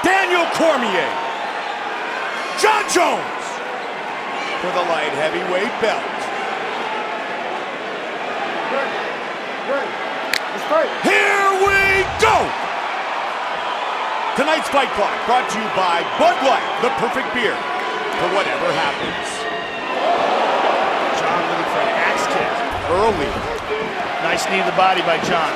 Daniel Cormier. Jon Jones for the light heavyweight belt. Here we go! Tonight's Fight Clock brought to you by Bud Light, the perfect beer for whatever happens. Jon looking for an axe kick. Early. Nice knee to the body by Jon.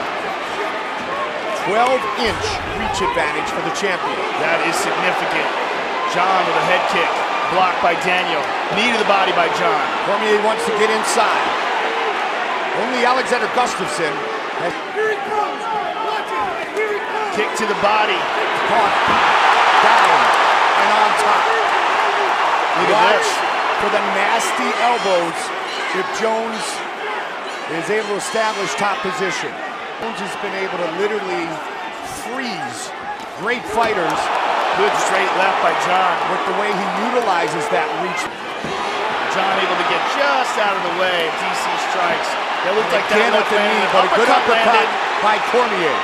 12-inch reach advantage for the champion. That is significant. Jon with a head kick. Blocked by Daniel. Knee to the body by Jon. Cormier wants to get inside. Only Alexander Gustafsson has... Here he comes! Watch it! Here he comes! Kick to the body. Caught, down, and on top. Look at Watch this. for the nasty elbows if Jones is able to establish top position. Jones has been able to literally freeze great fighters. Good straight left by Jon. With the way he utilizes that reach. Jon able to get just out of the way of DC strikes. That looked like that Again with left the knee, landed. but a good uppercut landed. by Cormier.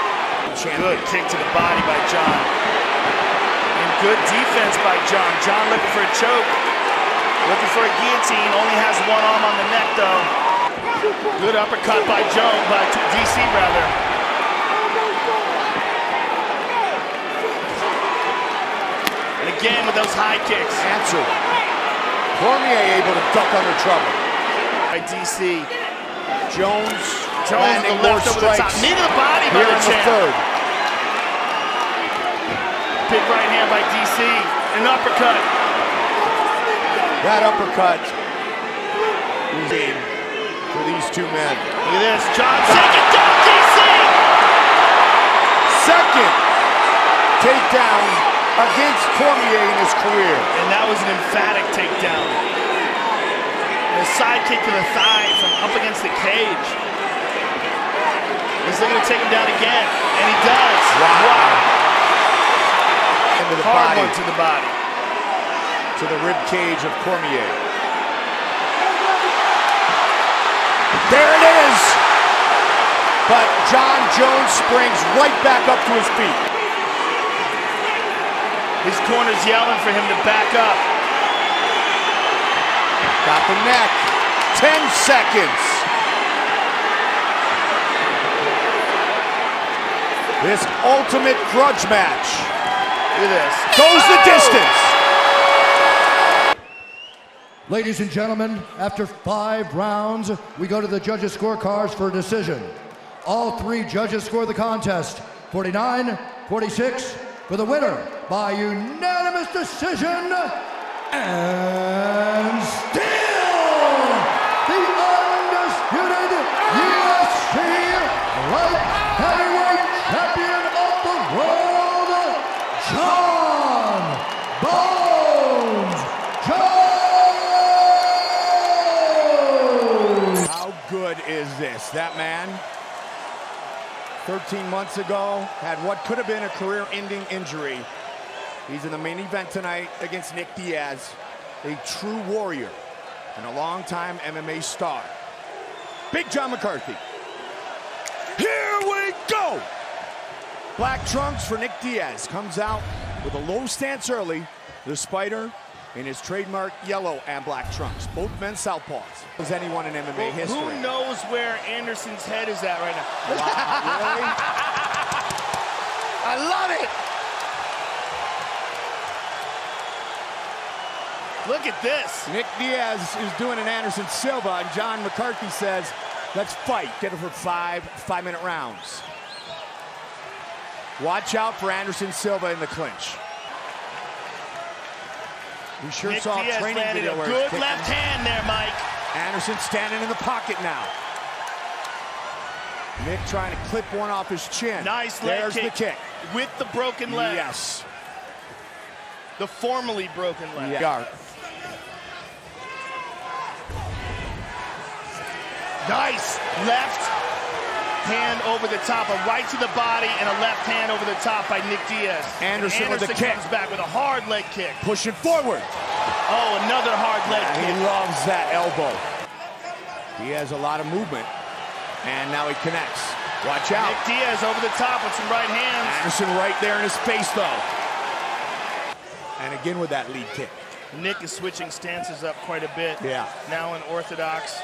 Good kick to the body by Jon. And good defense by Jon. Jon looking for a choke. Looking for a guillotine. Only has one arm on the neck though. Good uppercut by Jones, by DC rather. And again with those high kicks. Answered. Cormier able to duck under trouble. By DC. Jones Jones landing with the more left over the top. strikes Knee to the body by here the in the champ. third. Big right hand by DC. An uppercut. That uppercut is in for these two men. Look at this. Jon taking down DC. Second takedown against Cormier in his career. And that was an emphatic takedown. And a side kick to the thigh from up against the cage. He's looking to take him down again. And he does. Wow. Into the Hard body, one to the body. to the rib cage of Cormier. There it is. But Jon Jones springs right back up to his feet. His corner's yelling for him to back up. Got the neck. 10 seconds. This ultimate grudge match Look at this. goes the distance. Ladies and gentlemen, after 5 rounds, we go to the judges' scorecards for a decision. All 3 judges score the contest, 49-46, for the winner by unanimous decision, and still the undisputed UFC light heavyweight champion of the world, Jon Bones Jones! How good is this? That man, 13 months ago, had what could have been a career-ending injury. He's in the main event tonight against Nick Diaz, a true warrior and a longtime MMA star. Big John McCarthy. Here we go! Black trunks for Nick Diaz. Comes out with a low stance early. The Spider in his trademark yellow and black trunks. Both men southpaws. As anyone in MMA history. Who knows where Anderson's head is at right now? Wow, really? I love it! Look at this. Nick Diaz is doing an Anderson Silva, and John McCarthy says, let's fight. Get it for 5-minute rounds. Watch out for Anderson Silva in the clinch. We sure Nick saw Diaz a training landed video a where good he's kicking. left hand there, Mike. Anderson standing in the pocket now. Nick trying to clip one off his chin. Nice leg There's kick. the kick. With the broken leg. Yes. The formerly broken leg. Yeah. Nice left hand over the top, a right to the body, and a left hand over the top by Nick Diaz. Anderson with a kick. comes back with a hard leg kick. Pushing forward. Oh, another hard leg He kick. loves that elbow. He has a lot of movement, and now he connects. Watch out. Nick Diaz over the top with some right hands. Anderson right there in his face, though. And again with that lead kick. Nick is switching stances up quite a bit. Yeah. Now in orthodox.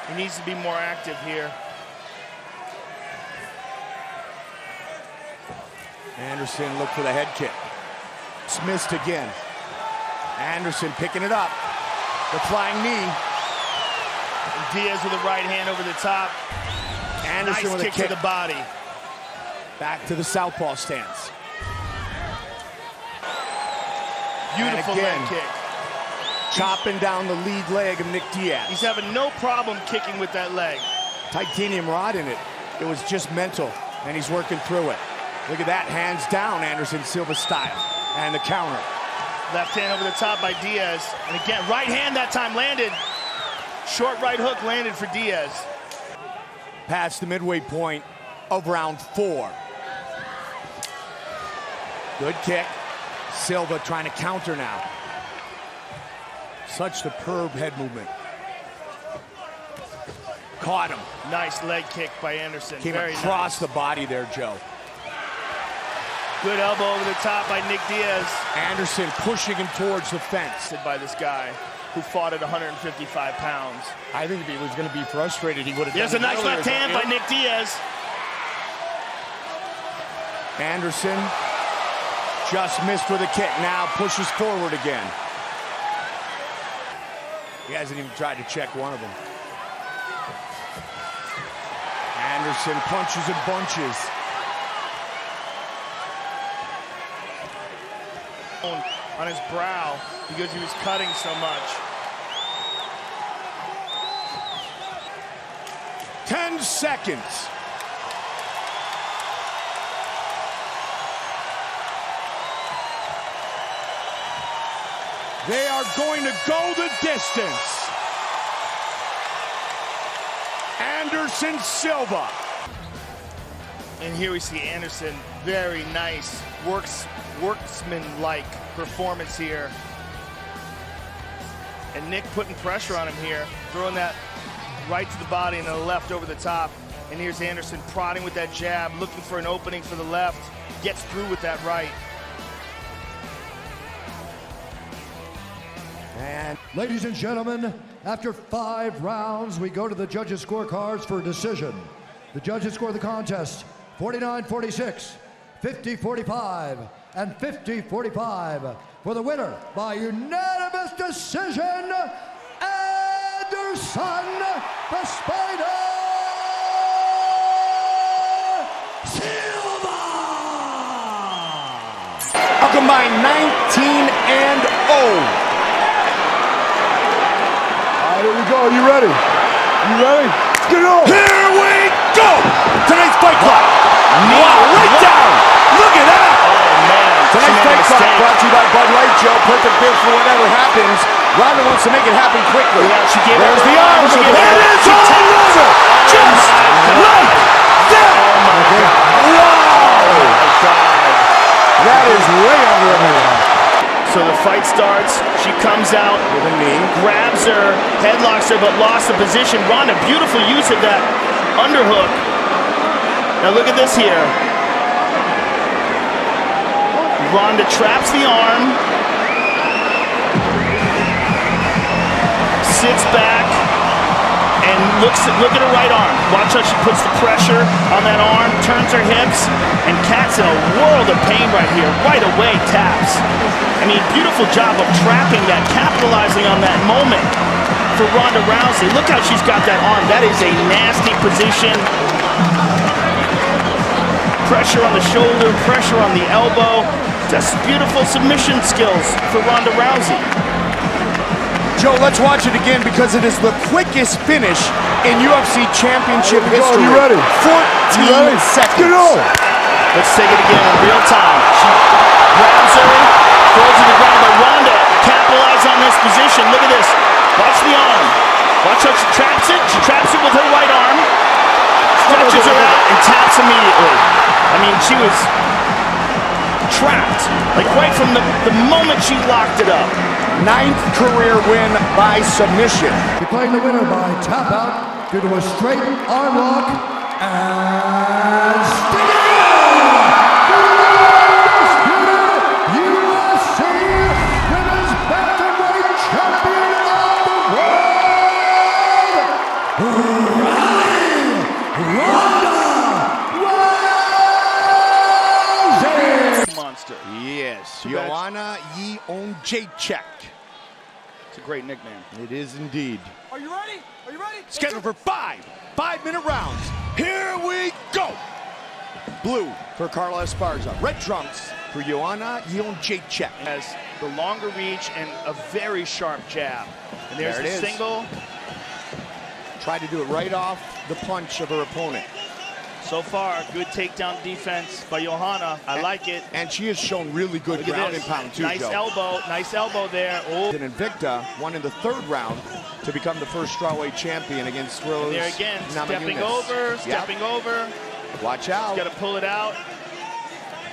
He needs to be more active here. Anderson looked for the head kick. Missed again. Anderson picking it up. The flying knee. Diaz with a right hand over the top. Anderson Nice with kick a kick to the body. back to the southpaw stance. Beautiful again, leg kick. Chopping down the lead leg of Nick Diaz. He's having no problem kicking with that leg. Titanium rod in it. It was just mental, and he's working through it. Look at that, hands down, Anderson Silva style. And the counter. Left hand over the top by Diaz. And again, right hand that time landed. Short right hook landed for Diaz. Past the midway point of round 4. Good kick. Silva trying to counter now. Such superb head movement. Caught him. Nice leg kick by Anderson. Came Very across nice. the body there, Joe. Good elbow over the top by Nick Diaz. Anderson pushing him towards the fence. By this guy who fought at 155 pounds. I think if he was going to be frustrated, he would have There's a done it nice earlier. left hand by Nick Diaz. Anderson just missed with a kick. Now pushes forward again. He hasn't even tried to check one of them. Anderson punches and bunches. On his brow because he was cutting so much. 10 seconds. They are going to go the distance. Anderson Silva. And here we see Anderson, very nice, worksman-like performance here. And Nick putting pressure on him here, throwing that right to the body and then the left over the top. And here's Anderson prodding with that jab, looking for an opening for the left, gets through with that right. And Ladies and gentlemen, after 5 rounds, we go to the judges' scorecards for a decision. The judges score the contest 49-46, 50-45, and 50-45 for the winner by unanimous decision, Anderson the Spider Silva! a combined 19-0. Here we go. You ready? You ready? Get it on. Here we go! Tonight's Fight Club. Wow, right down! Look at that! Oh man, Tonight's Fight Club brought to you by Bud Light, Joe. Perfect beer for whatever happens. Ronda wants to make it happen quickly. Yeah, she gave There's up the her arm. arm. She There gave it up- is she all takes- over! Just like that! Wow! That is way under a minute. So the fight starts, she comes out, With a knee. grabs her, headlocks her, but lost the position. Ronda, beautiful use of that underhook. Now look at this here. Ronda traps the arm, sits back, and look at her right arm. Watch how she puts the pressure on that arm, turns her hips, and Kat's in a world of pain right here. Right away, taps. I mean, beautiful job of trapping that, capitalizing on that moment for Ronda Rousey. Look how she's got that arm. That is a nasty position. Pressure on the shoulder, pressure on the elbow. Just beautiful submission skills for Ronda Rousey. Joe, let's watch it again because it is the quickest finish in UFC Championship Here we go. history. You ready? 14 You ready? seconds. Get it on. Let's take it again in real time. She grabs her, throws to the ground, but Ronda capitalized on this position. Look at this. Watch the arm. Watch how she traps it. She traps it with her right arm, stretches her out, and taps immediately. I mean, she was trapped, like right from the moment she locked it up. 9th career win by submission. Declaring the winner by tap out due to a straight arm lock and sticking in the undisputed UFC monster. Yes, Too bad Joanna Jędrzejczyk. It's a great nickname. It is indeed. Are you ready? Are you ready? Scheduled for 5-minute rounds. Here we go. Blue for Carla Esparza. Red trunks for Joanna Jędrzejczyk. Has the longer reach and a very sharp jab. And there's There it the is. single. Tried to do it right off the punch of her opponent. So far, good takedown defense by Joanna. I like it. And she has shown really good Look at ground and this. pound too, Nice Joe. nice elbow there. Oh, And Invicta won in the 3rd round to become the first strawweight champion against Rose there again, stepping Namajunas. over, Yep. stepping over. Watch out. Got to pull it out.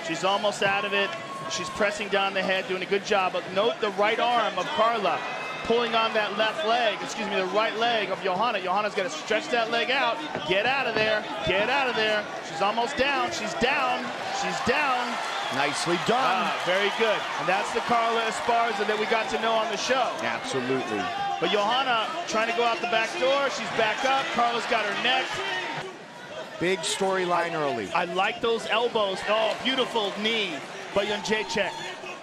She's almost out of it. She's pressing down the head, doing a good job. But note the right arm of Carla pulling on that left leg, the right leg of Joanna. Joanna's got to stretch that leg out. Get out of there. Get out of there. She's almost down. She's down. She's down. Nicely done. Ah, very good. And that's the Carla Esparza that we got to know on the show. Absolutely. But Joanna trying to go out the back door. She's back up. Carla's got her neck. Big storyline early. I like those elbows. Oh, beautiful knee by Jędrzejczyk.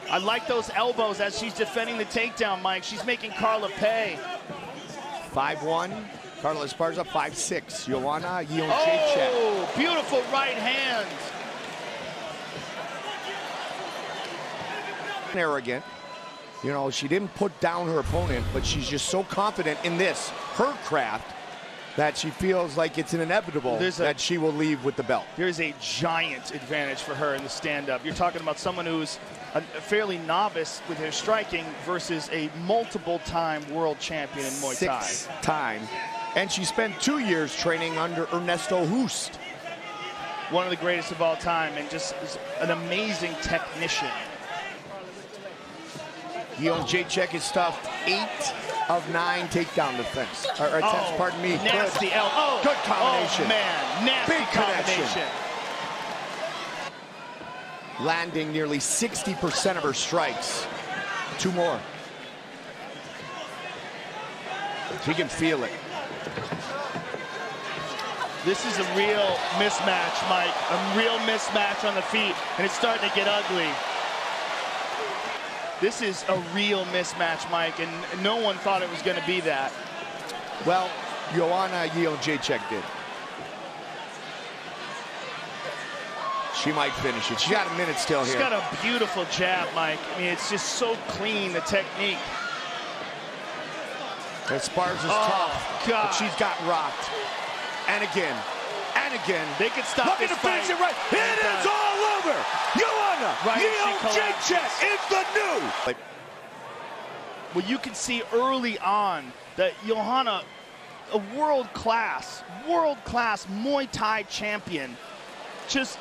I like those elbows as she's defending the takedown, Mike. She's making Carla pay. 5-1. Carla Esparza 5-6. Joanna Jędrzejczyk. Oh, beautiful right hand. Arrogant. You know, she didn't put down her opponent, but she's just so confident in this, her craft, that she feels like it's inevitable that she will leave with the belt. There's a giant advantage for her in the stand-up. You're talking about someone who's a fairly novice with her striking versus a multiple-time world champion in Muay Thai. 6-time. And she spent 2 years training under Ernesto Hoost. One of the greatest of all time and just is an amazing technician. Jędrzejczyk is stuffed 8 of 9 takedown defense. Or attempts, pardon me. Nasty Good. elbow. Good combination. Oh, man. Nasty Big connection. combination. Landing nearly 60% of her strikes. 2 more. She can feel it. This is a real mismatch, Mike. A real mismatch on the feet, and it's starting to get ugly. This is a real mismatch, Mike, and no one thought it was going to be that. Well, Joanna Jędrzejczyk did. She might finish it. She got a minute still here. She's got a beautiful jab, Mike. I mean, it's just so clean, the technique. Esparza's tough, God. but she's got rocked. And again, and again. They could stop Looking this to finish fight. it right. It is all over. Joanna Jędrzejczyk is the new. Well, you can see early on that Joanna, a world-class Muay Thai champion, just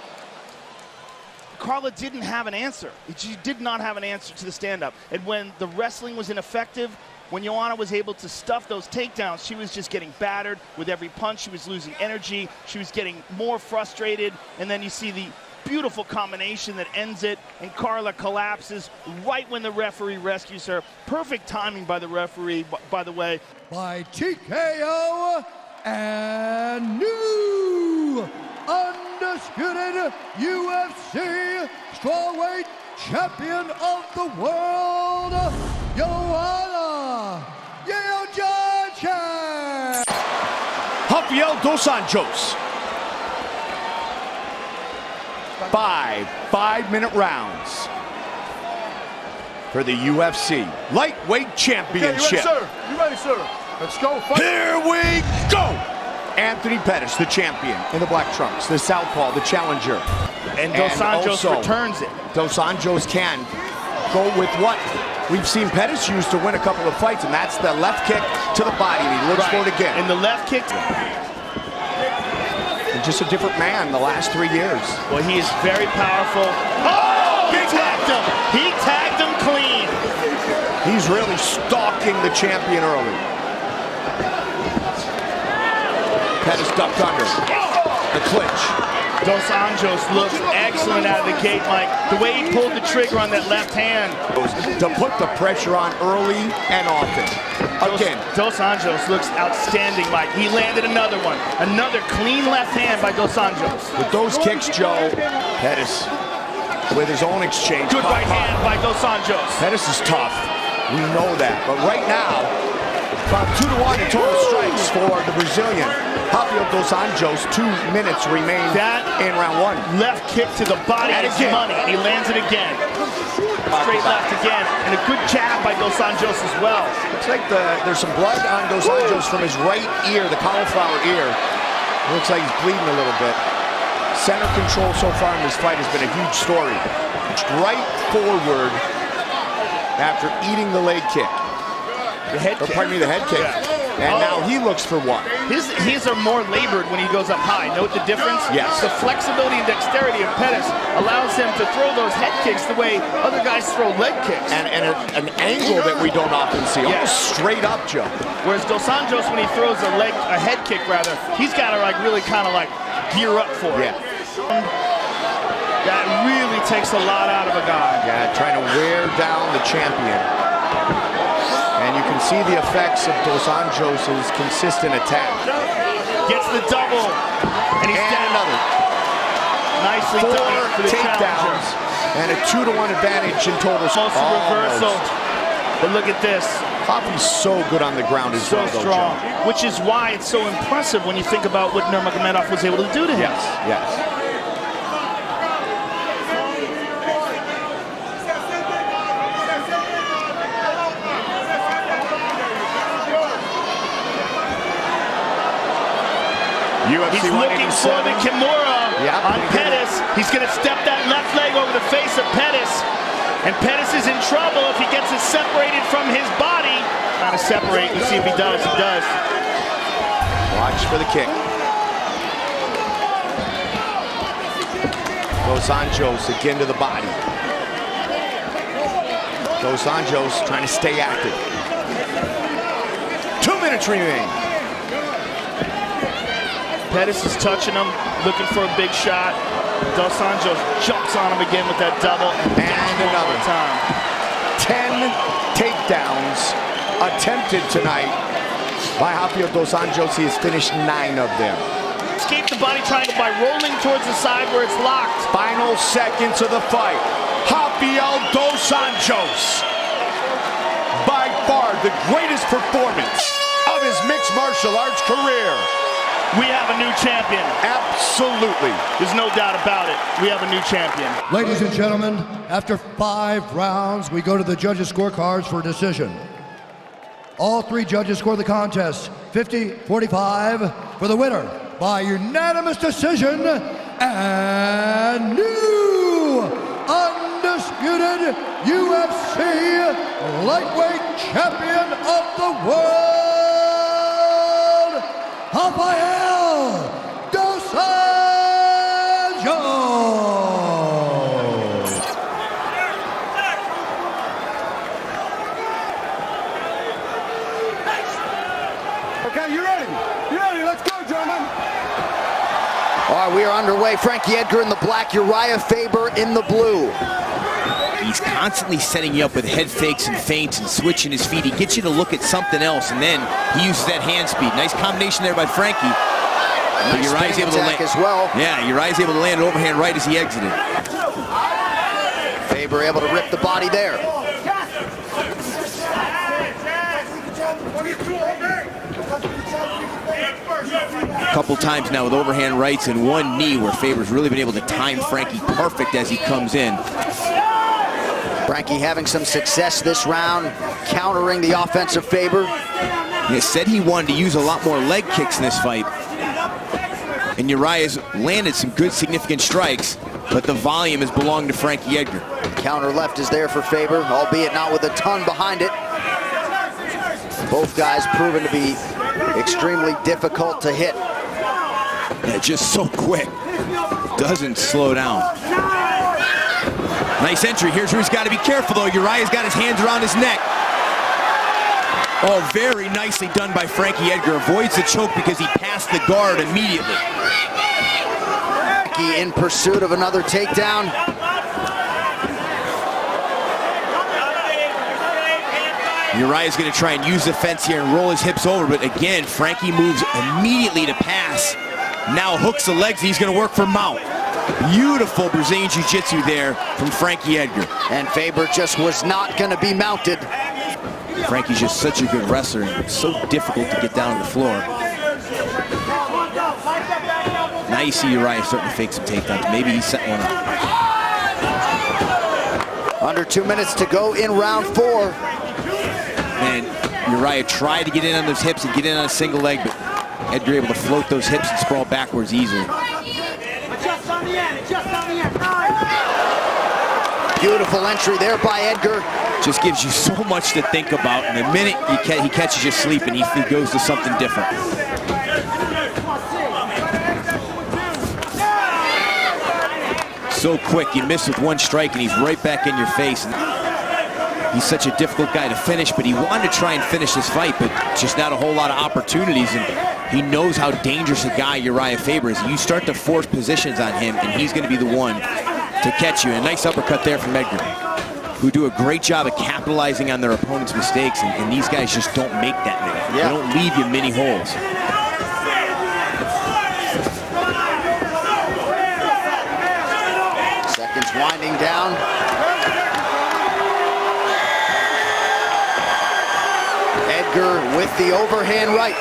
Carla didn't have an answer. She did not have an answer to the stand-up. And when the wrestling was ineffective, when Joanna was able to stuff those takedowns, she was just getting battered with every punch. She was losing energy. She was getting more frustrated. And then you see the beautiful combination that ends it, and Carla collapses right when the referee rescues her. Perfect timing by the referee, by the way. By TKO and new undisputed UFC strawweight champion of the world, Joanna Jędrzejczyk. Rafael Dos Anjos. 5-minute rounds for the UFC Lightweight Championship. Okay, you ready, sir? You ready, sir? Let's go. Fight. Here we go! Anthony Pettis, the champion in the black trunks, the southpaw, the challenger. And Dos Anjos also, returns it. Dos Anjos can go with what we've seen Pettis use to win a couple of fights, and that's the left kick to the body, and he looks for it again. And the left kick. And just a different man the last 3 years. Well, he is very powerful. Oh, he tagged him. He tagged him clean. He's really stalking the champion early. Pettis ducked under. The clinch. Dos Anjos looks excellent out of the gate, Mike. The way he pulled the trigger on that left hand. To put the pressure on early and often. Again. Dos Anjos looks outstanding, Mike. He landed another one. Another clean left hand by Dos Anjos. With those kicks, Joe, Pettis with his own exchange. Good right hand by Dos Anjos. Pettis is tough. We know that. But right now, about 2-1 in total strikes for the Brazilian. Rafael Dos Anjos, 2 minutes remain in round 1. Left kick to the body And is again. money, and he lands it again. Straight left again, and a good jab by Dos Anjos as well. Looks like there's some blood on Dos Anjos from his right ear, the cauliflower ear. Looks like he's bleeding a little bit. Center control so far in this fight has been a huge story. Right forward after eating the leg kick. The head kick. Pardon me, the head kick. Yeah. And now he looks for one. His are more labored when he goes up high. Note the difference? Yes. The flexibility and dexterity of Pettis allows him to throw those head kicks the way other guys throw leg kicks. And an angle that we don't often see. Yes. Almost straight up, Joe. Whereas Dos Anjos, when he throws a head kick rather, he's got to like really kind of like gear up for it. Yeah. That really takes a lot out of a guy. Yeah, trying to wear down the champion. And you can see the effects of Dos Anjos' consistent attack. Gets the double, and he's And down. another. Nicely 4 done for the takedowns challenger. and a 2-1 advantage in total. Almost a reversal. But look at this. Hoppy's so good on the ground as So well, though, strong. Joe. Which is why it's so impressive when you think about what Nurmagomedov was able to do to him. Yes, yes. UFC He's looking for the 187. Kimura Yeah, on pretty good. Pettis. He's going to step that left leg over the face of Pettis. And Pettis is in trouble if he gets it separated from his body. Trying to separate. Let's see if he does. He does. Watch for the kick. Dos Anjos again to the body. Dos Anjos trying to stay active. 2 minutes remain. Pettis is touching him, looking for a big shot. Dos Anjos jumps on him again with that double. And another time. 10 takedowns attempted tonight by Rafael Dos Anjos. He has finished 9 of them. Escape the body triangle by rolling towards the side where it's locked. Final seconds of the fight. Rafael Dos Anjos, by far the greatest performance of his mixed martial arts career. We have a new champion. Absolutely. There's no doubt about it. We have a new champion. Ladies and gentlemen, after 5 rounds, we go to the judges' scorecards for a decision. All 3 judges score the contest 50-45 for the winner by unanimous decision and new undisputed UFC lightweight champion of the world, Rafael Dos Anjos. Okay, you ready? You ready? Let's go, gentlemen. All right, we are underway. Frankie Edgar in the black, Uriah Faber in the blue. He's constantly setting you up with head fakes and feints and switching his feet. He gets you to look at something else, and then he uses that hand speed. Nice combination there by Frankie. But Nice Uriah's spinning able to attack land as well. Yeah, Uriah's able to land an overhand right as he exited. Faber able to rip the body there. A couple times now with overhand rights and one knee where Faber's really been able to time Frankie perfect as he comes in. Frankie having some success this round, countering the offensive Faber. He said he wanted to use a lot more leg kicks in this fight. And Uriah's landed some good significant strikes, but the volume has belonged to Frankie Edgar. Counter left is there for Faber, albeit not with a ton behind it. Both guys proven to be extremely difficult to hit. Yeah, just so quick. Doesn't slow down. Nice entry. Here's where he's got to be careful, though. Uriah's got his hands around his neck. Oh, very nicely done by Frankie Edgar. Avoids the choke because he passed the guard immediately. Frankie in pursuit of another takedown. Uriah's going to try and use the fence here and roll his hips over, but again, Frankie moves immediately to pass. Now hooks the legs, he's going to work for mount. Beautiful Brazilian Jiu-Jitsu there from Frankie Edgar. And Faber just was not going to be mounted. Frankie's just such a good wrestler and so difficult to get down on the floor. Now you see Uriah starting to fake some takedowns. Maybe he's setting one up. Under 2 minutes to go in round 4. And Uriah tried to get in on those hips and get in on a single leg, but Edgar able to float those hips and sprawl backwards easily. Just on the end, just on the end. Beautiful entry there by Edgar. Just gives you so much to think about, and the minute he catches you sleeping, he goes to something different. So quick, you miss with one strike and he's right back in your face. He's such a difficult guy to finish, but he wanted to try and finish this fight, but just not a whole lot of opportunities, and he knows how dangerous a guy Uriah Faber is. You start to force positions on him, and he's going to be the one to catch you. And a nice uppercut there from Edgar, who do a great job of capitalizing on their opponent's mistakes, and these guys just don't make that many. Yeah. They don't leave you many holes. Seconds winding down. Edgar with the overhand right.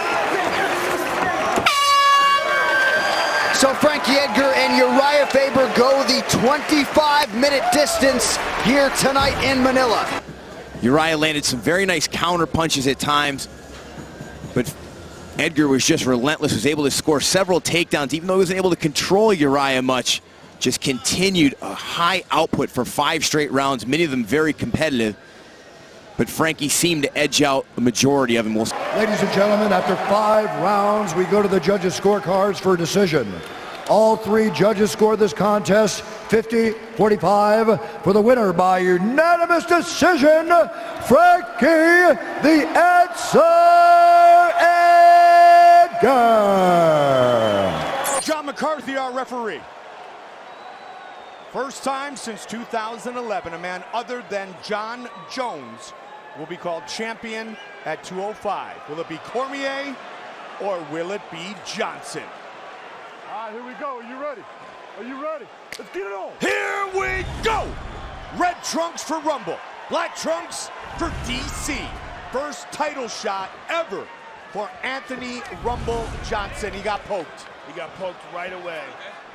So Frankie Edgar and Uriah Faber go the 25-minute distance here tonight in Manila. Uriah landed some very nice counter punches at times, but Edgar was just relentless, was able to score several takedowns, even though he wasn't able to control Uriah much. Just continued a high output for 5 straight rounds, many of them very competitive, but Frankie seemed to edge out the majority of them. Ladies and gentlemen, after 5 rounds, we go to the judges' scorecards for a decision. All 3 judges scored this contest 50-45 for the winner by unanimous decision, Frankie the Answer Edgar. John McCarthy, our referee. First time since 2011, a man other than John Jones will be called champion at 205. Will it be Cormier or will it be Johnson? All right, here we go. Are you ready? Are you ready? Let's get it on. Here we go! Red trunks for Rumble, black trunks for DC. First title shot ever for Anthony Rumble Johnson. He got poked. He got poked right away.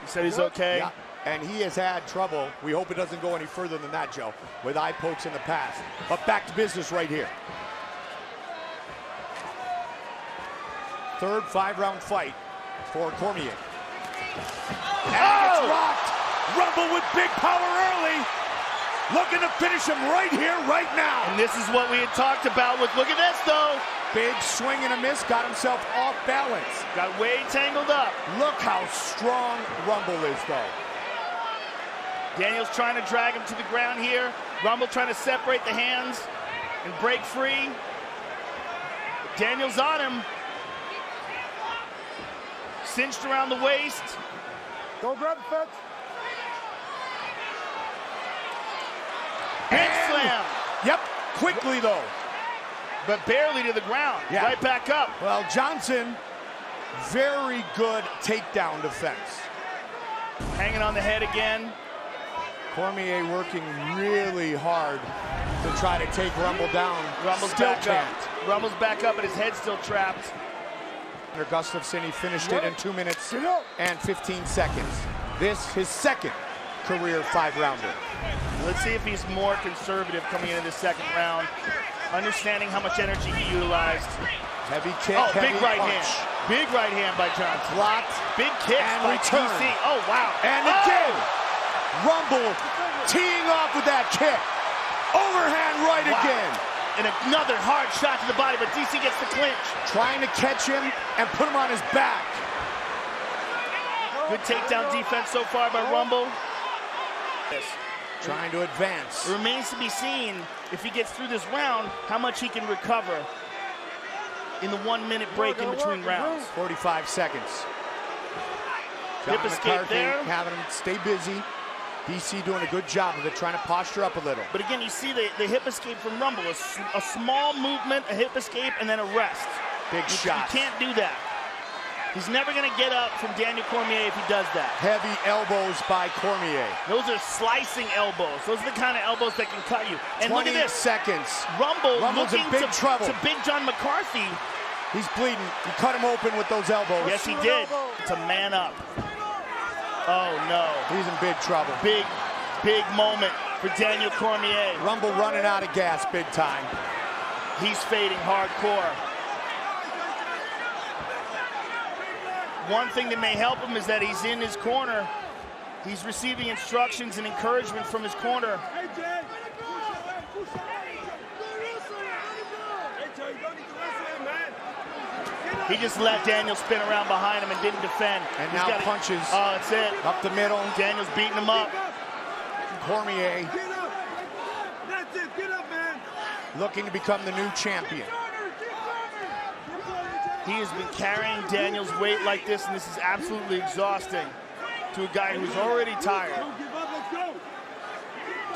He said he's okay. Yeah. And he has had trouble, we hope it doesn't go any further than that, Joe, with eye pokes in the past. But back to business right here. Third 5-round fight for Cormier. And he gets rocked. Rumble with big power early. Looking to finish him right here, right now. And this is what we had talked about with, look at this though. Big swing and a miss, got himself off balance. Got way tangled up. Look how strong Rumble is, though. Daniels trying to drag him to the ground here. Rumble trying to separate the hands and break free. Daniels on him. Cinched around the waist. Don't grab the fence. Head slam. Yep, quickly though. But barely to the ground. Yeah. Right back up. Well, Johnson, very good takedown defense. Hanging on the head again. Cormier working really hard to try to take Rumble down. Rumble's still back can't. up. Rumble's back up, but his head's still trapped. Gustafsson, he finished it in 2 minutes and 15 seconds. This, his second career 5-rounder. Let's see if he's more conservative coming into the second round. Understanding how much energy he utilized. Heavy kick, Oh, heavy big right punch. hand. Big right hand by Johnson. Blocked. Big kick And by return. TC. Oh, wow. And again, Rumble teeing off with that kick. Overhand right Wow. again. And another hard shot to the body, but DC gets the clinch. Trying to catch him and put him on his back. Good takedown defense so far by Rumble. Trying to advance. It remains to be seen if he gets through this round, how much he can recover in the 1 minute break in between rounds. 45 seconds. John Hip escape McCarthy there. having him stay busy. DC doing a good job of it, trying to posture up a little. But again, you see the hip escape from Rumble, a small movement, a hip escape, and then a rest. Big shot. You can't do that. He's never going to get up from Daniel Cormier if he does that. Heavy elbows by Cormier. Those are slicing elbows. Those are the kind of elbows that can cut you. And look 20 at this. seconds. Rumble's in looking big trouble. to Big John McCarthy. He's bleeding. He cut him open with those elbows. Yes, he did. To man up. Oh, no. He's in big trouble. Big moment for Daniel Cormier. Rumble running out of gas big time. He's fading hardcore. One thing that may help him is that he's in his corner. He's receiving instructions and encouragement from his corner. He just let Daniel spin around behind him and didn't defend. And now punches. Oh, that's it. Up the middle. Daniel's beating him up. Cormier Get up. That's it. Get up, man. looking to become the new champion. He has been carrying Daniel's weight like this, and this is absolutely exhausting to a guy who's already tired. Don't give up. Let's go.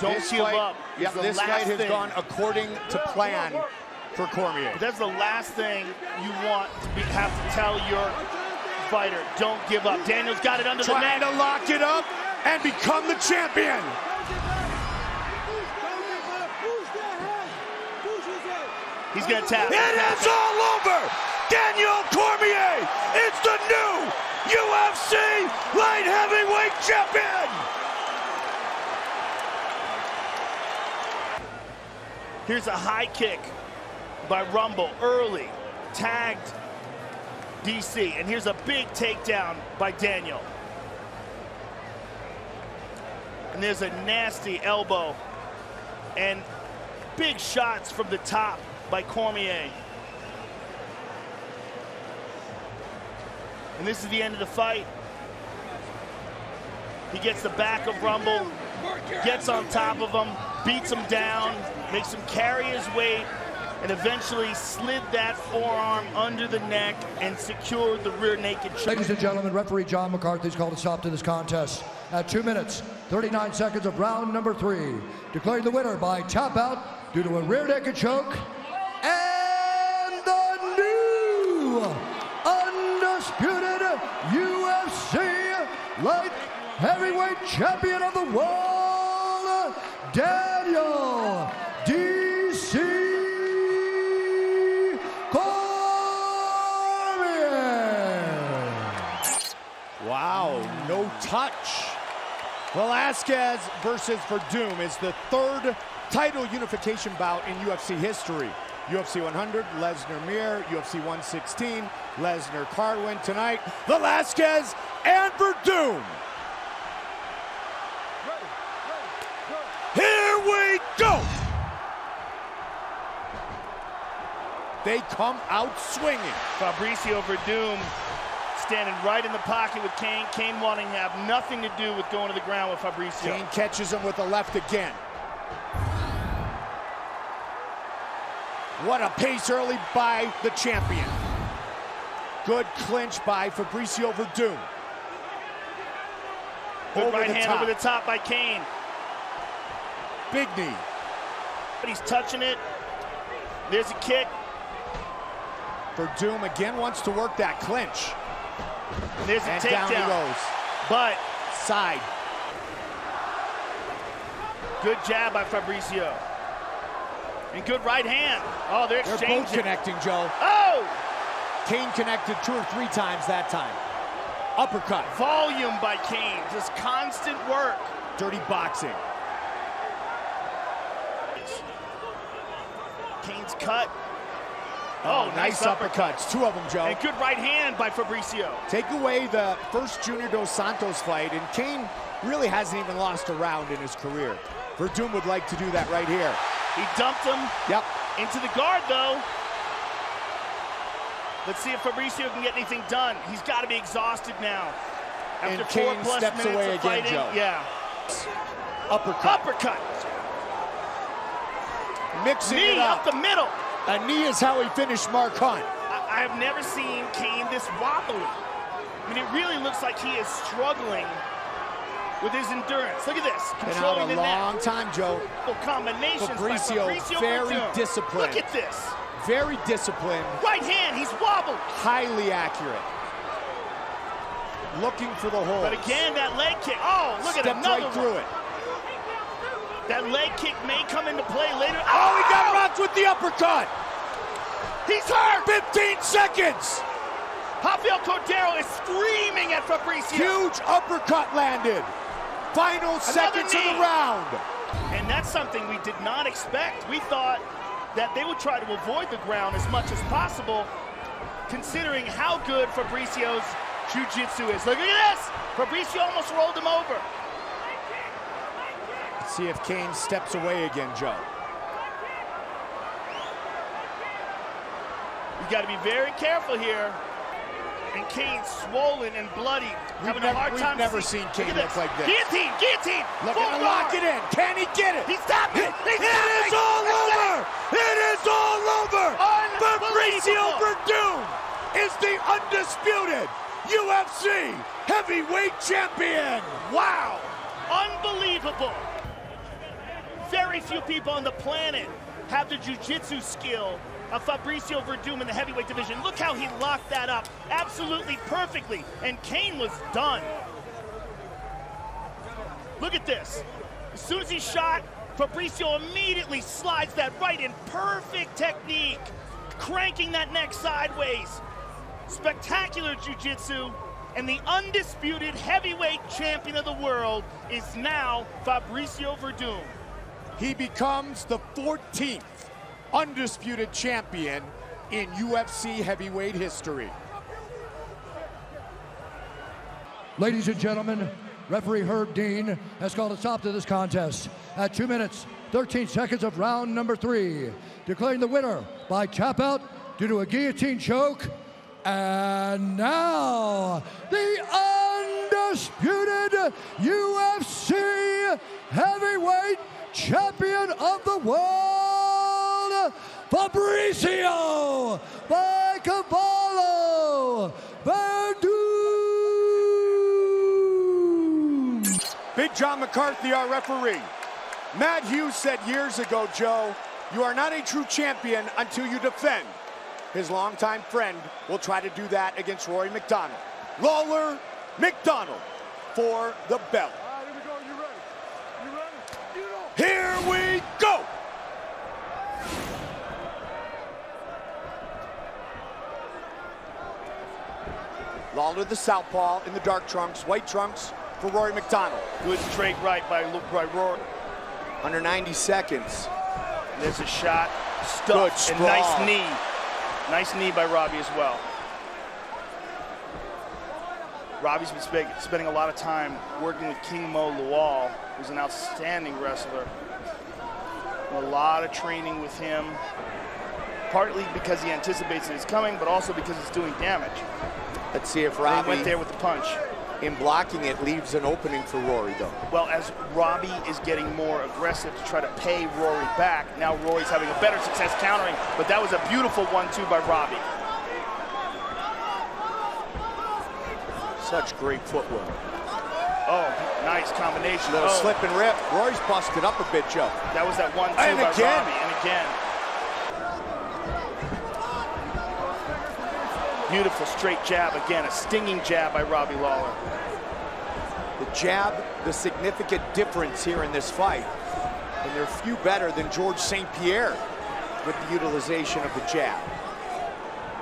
Don't give up. Yeah, this fight has gone according to plan for Cormier. But that's the last thing you want to have to tell your fighter. Don't give up. Daniel's got it under the Trying neck. to lock it up and become the champion. He's going to tap. It is all over. Daniel Cormier is the new UFC light heavyweight champion. Here's a high kick by Rumble early, tagged DC, and here's a big takedown by Daniel. And there's a nasty elbow and big shots from the top by Cormier. And this is the end of the fight. He gets the back of Rumble, gets on top of him, beats him down, makes him carry his weight, and eventually slid that forearm under the neck and secured the rear naked choke. Ladies and gentlemen, referee John McCarthy's called a stop to this contest at 2 minutes, 39 seconds of round number 3. Declaring the winner by tap out due to a rear naked choke, and the new undisputed UFC light heavyweight champion of the world, Daniel DC Cormier. Wow, no touch. Velasquez versus Verdum is the third title unification bout in UFC history. UFC 100, Lesnar-Mir, UFC 116, Lesnar-Carwin tonight. Velasquez and Verdum. Here we go. They come out swinging. Fabricio Verdum standing right in the pocket with Cain. Cain wanting to have nothing to do with going to the ground with Fabricio. Cain catches him with the left again. What a pace early by the champion. Good clinch by Fabricio Verdum. Good right hand over the top by Cain. Big knee. But he's touching it. There's a kick. Verdum again wants to work that clinch. And there's a And takedown. down he goes. But Side. good jab by Fabricio. And good right hand. Oh, they're They're exchanging. both connecting, Joe. Oh! Cain connected 2 or 3 times that time. Uppercut. Volume by Cain. Just constant work. Dirty boxing. Cain's cut. Oh, nice uppercuts. 2 of them, Joe. And good right hand by Fabricio. Take away the first Junior Dos Santos fight, and Cain really hasn't even lost a round in his career. Verdum would like to do that right here. He dumped him Yep. into the guard, though. Let's see if Fabricio can get anything done. He's got to be exhausted now. After And 4+ Cain steps minutes away of again, fighting. Joe. Yeah. Uppercut. Uppercut. Mixing Knee it up up. the middle. A knee is how he finished Mark Hunt. I have never seen Cain this wobbly. I mean, it really looks like he is struggling with his endurance. Look at this. Been Controlling out the a long neck. time, Joe. Combinations Fabricio, by Fabricio very Verdum. disciplined. Look at this. Very disciplined. Right hand, he's wobbled. Highly accurate. looking for the hole. But again, that leg kick. Oh, look at Stepped another right through one. it. That leg kick may come into play later. Oh, he got rocked with the uppercut. He's hurt. 15 seconds. Rafael Cordeiro is screaming at Fabricio. Huge uppercut landed. Final seconds of the round. And that's something we did not expect. We thought that they would try to avoid the ground as much as possible, considering how good Fabricio's jiu-jitsu is. Look at this! Fabricio almost rolled him over. Let's see if Cain steps away again, Joe. You got to be very careful here. And Cain's swollen and bloody, having a hard time. We've never seen Cain look like this. Guillotine, guillotine. Looking to lock it in. Can he get it? He stopped it. It is all over. It is all over. Fabricio Werdum is the undisputed UFC heavyweight champion. Wow. Unbelievable. Very few people on the planet have the jiu-jitsu skill of Fabricio Werdum in the heavyweight division. Look how he locked that up absolutely perfectly. And Cain was done. Look at this. As soon as he shot, Fabricio immediately slides that right in. Perfect technique. Cranking that neck sideways. Spectacular jiu-jitsu. And the undisputed heavyweight champion of the world is now Fabricio Werdum. He becomes the 14th undisputed champion in UFC heavyweight history. Ladies and gentlemen, referee Herb Dean has called a stop to this contest at 2 minutes, 13 seconds of round number 3, declaring the winner by tap out due to a guillotine choke. And now, the undisputed UFC heavyweight champion of the world, Fabricio by Cavallo Werdum. Big John McCarthy, our referee. Matt Hughes said years ago, Joe, you are not a true champion until you defend. His longtime friend will try to do that against Rory MacDonald. Lawler, MacDonald for the belt. All right, here we go. You ready? You ready? Get it on. Here we go! Lawler the southpaw in the dark trunks, white trunks for Rory MacDonald. Good straight right by Rory. Under 90 seconds. There's a shot. Good Stuffed. sprawl. And nice knee. Nice knee by Robbie as well. Robbie's been spending a lot of time working with King Mo Lawal, who's an outstanding wrestler. A lot of training with him, partly because he anticipates that it's coming, but also because it's doing damage. Let's see if He Robbie, went there with the punch. in blocking it, leaves an opening for Rory, though. Well, as Robbie is getting more aggressive to try to pay Rory back, now Rory's having a better success countering, but that was a beautiful 1-2 by Robbie. Such great footwork. Oh, nice combination. Little Oh, slip and rip. Rory's busted up a bit, Joe. that was that 1-2 And by again. Robbie, and again. Beautiful straight jab, again, a stinging jab by Robbie Lawler. The jab, the significant difference here in this fight. And there are few better than George St. Pierre with the utilization of the jab.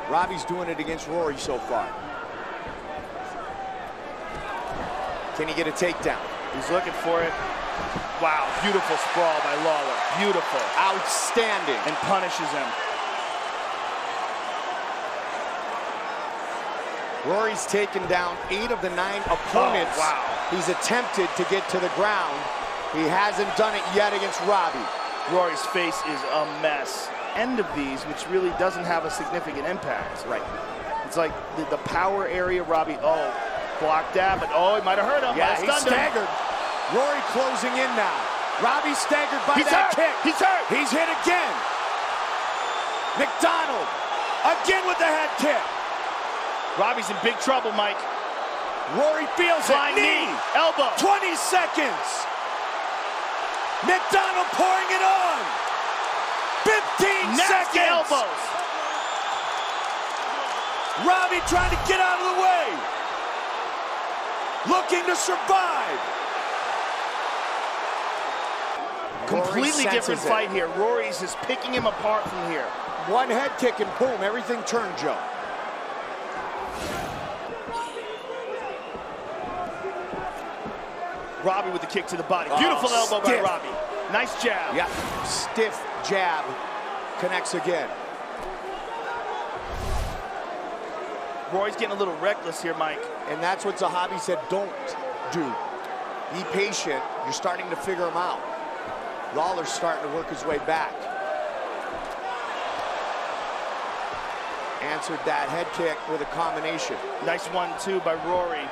Robbie's doing it against Rory so far. Can he get a takedown? He's looking for it. Wow, beautiful sprawl by Lawler. Beautiful. Outstanding. And punishes him. Rory's taken down 8 of the 9 opponents. Oh, wow. He's attempted to get to the ground. He hasn't done it yet against Robbie. Rory's face is a mess. End of these, which really doesn't have a significant impact. Right. It's like the power area, Robbie, blocked that, but he might have hurt him. Yeah, might have he's stunned him. staggered. Rory closing in now. Robbie staggered by He's that hurt. kick. He's hurt. He's hit again. MacDonald again with the head kick. Robbie's in big trouble, Mike. Rory feels Flying it. knee, elbow. 20 seconds. MacDonald pouring it on. 15 Nasty seconds. elbows. Robbie trying to get out of the way. looking to survive. Completely different fight here. Rory's just picking him apart from here. One head kick and boom, everything turned, Joe. Robbie with the kick to the body. Beautiful elbow by Robbie. Nice jab. Yeah, stiff jab. Connects again. Roy's getting a little reckless here, Mike. And that's what Zahabi said, don't do. Be patient. You're starting to figure him out. Lawler's starting to work his way back. Answered that head kick with a combination. Nice 1-2 by Rory.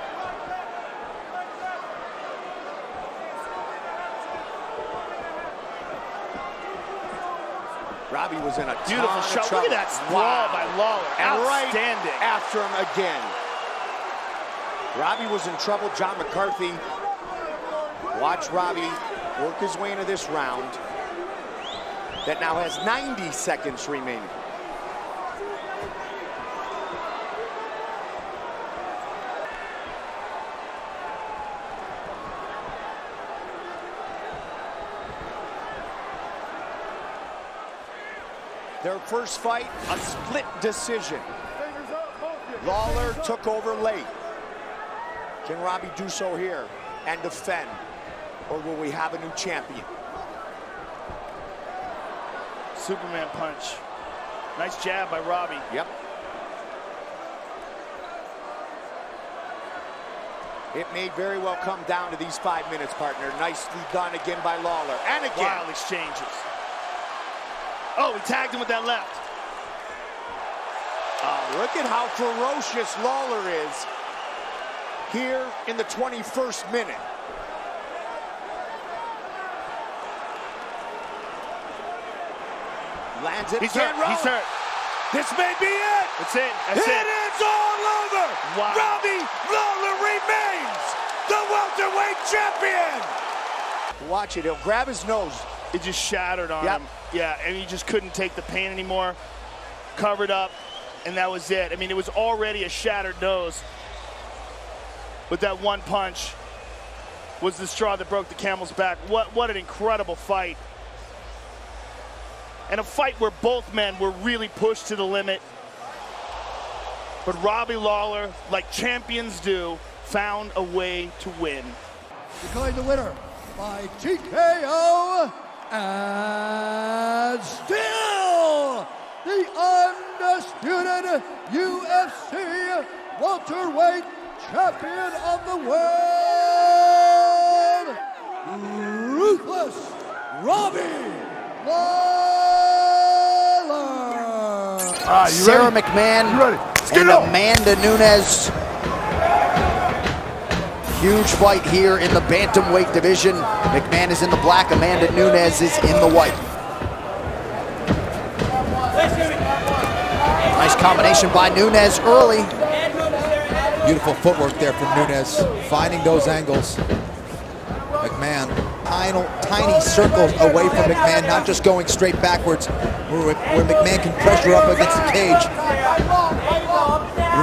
Robbie was in a beautiful shot. Look at that sprawl by Lawler. Outstanding. Right after him again. Robbie was in trouble. John McCarthy. Watch Robbie work his way into this round that now has 90 seconds remaining. Their first fight, a split decision. Lawler took over late. Can Robbie do so here and defend? Or will we have a new champion? Superman punch. Nice jab by Robbie. Yep. It may very well come down to these 5 minutes, partner. Nicely done again by Lawler. And again. Wild exchanges. Oh, he tagged him with that left. Look at how ferocious Lawler is here in the 21st minute. Lands it. He's hurt. He's hurt. This may be it. That's it. That's it. It is all over. Wow. Robbie Lawler remains the welterweight champion. Watch it. He'll grab his nose. It just shattered on him. Yeah, and he just couldn't take the pain anymore. Covered up, and that was it. I mean, it was already a shattered nose. But that one punch was the straw that broke the camel's back. What an incredible fight. And a fight where both men were really pushed to the limit. But Robbie Lawler, like champions do, found a way to win. Declaring the winner by TKO and still the undisputed UFC welterweight champion of the world, Ruthless Robbie Lawler. Sarah McMahon and Amanda Nunes. Huge fight here in the bantamweight division. McMahon is in the black, Amanda Nunes is in the white. Nice combination by Nunes early. Beautiful footwork there from Nunes, finding those angles. McMahon, tiny circles away from McMahon, not just going straight backwards, where McMahon can pressure up against the cage.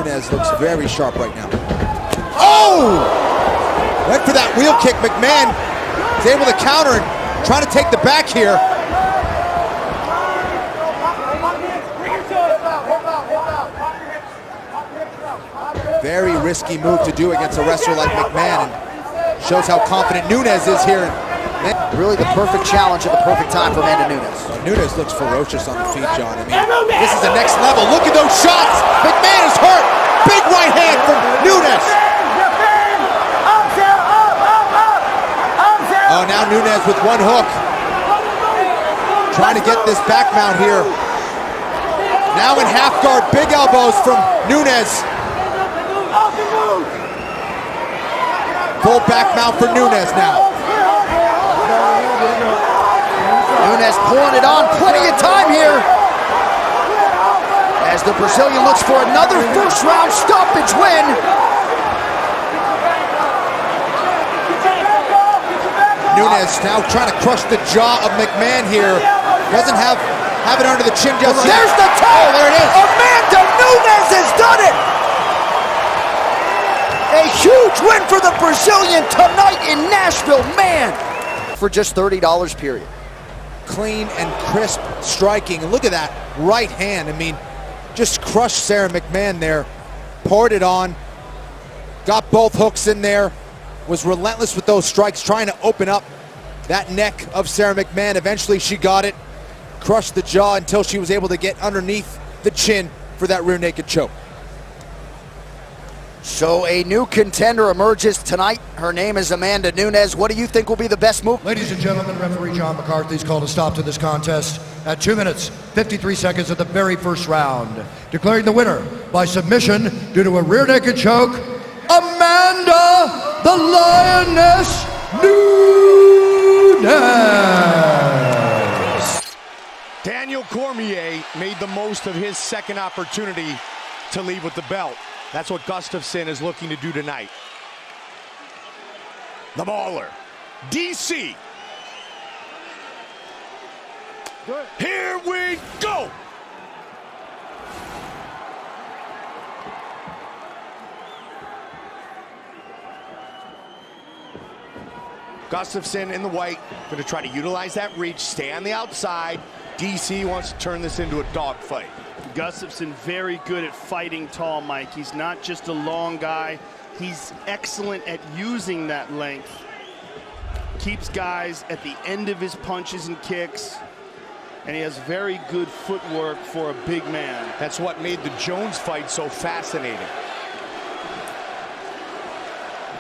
Nunes looks very sharp right now. Oh! Went for that wheel kick. McMahon is able to counter and trying to take the back here. Very risky move to do against a wrestler like McMahon, and shows how confident Nunes is here. Really the perfect challenge at the perfect time for Amanda Nunes. Nunes looks ferocious on the feet, John. I mean, this is the next level. Look at those shots. McMahon is hurt. Big right hand from Nunes. Oh, now Nunes with one hook. Trying to get this back mount here. Now in half guard, big elbows from Nunes. Full back mount for Nunes now. Nunes pulling it on, plenty of time here. As the Brazilian looks for another first round stoppage win. Nunes now trying to crush the jaw of McMahon here. Doesn't have it under the chin just yet. There's the tap! Oh, there it is. Amanda Nunes has done it! A huge win for the Brazilian tonight in Nashville, man! For just $30, period. Clean and crisp striking. And look at that right hand. I mean, just crushed Sarah McMahon there. Poured it on. Got both hooks in there. Was relentless with those strikes, trying to open up that neck of Sarah McMahon. Eventually she got it. Crushed the jaw until she was able to get underneath the chin for that rear naked choke. So a new contender emerges tonight. Her name is Amanda Nunes. What do you think will be the best move? Ladies and gentlemen, referee John McCarthy's called a stop to this contest at 2 minutes, 53 seconds of the very first round. Declaring the winner by submission due to a rear naked choke, Amanda the Lioness Nunes. Daniel Cormier made the most of his second opportunity to leave with the belt. That's what Gustafsson is looking to do tonight. The Mauler, DC. Good. Here we go. Gustafsson in the white, going to try to utilize that reach, stay on the outside. DC wants to turn this into a dogfight. Gustafsson very good at fighting tall, Mike. He's not just a long guy. He's excellent at using that length. Keeps guys at the end of his punches and kicks. And he has very good footwork for a big man. That's what made the Jones fight so fascinating.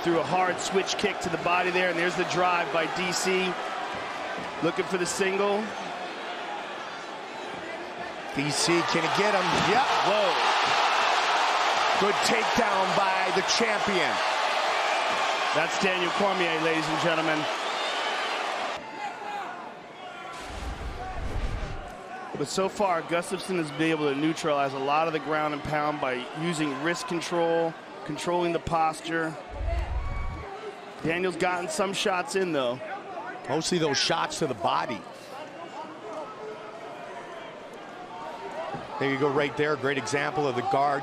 Threw a hard switch kick to the body there, and there's the drive by DC. Looking for the single. DC, can he get him? Yep. Whoa. Good takedown by the champion. That's Daniel Cormier, ladies and gentlemen. But so far, Gustafsson has been able to neutralize a lot of the ground and pound by using wrist control, controlling the posture. Daniel's gotten some shots in, though. Mostly those shots to the body. There you go right there, great example of the guard.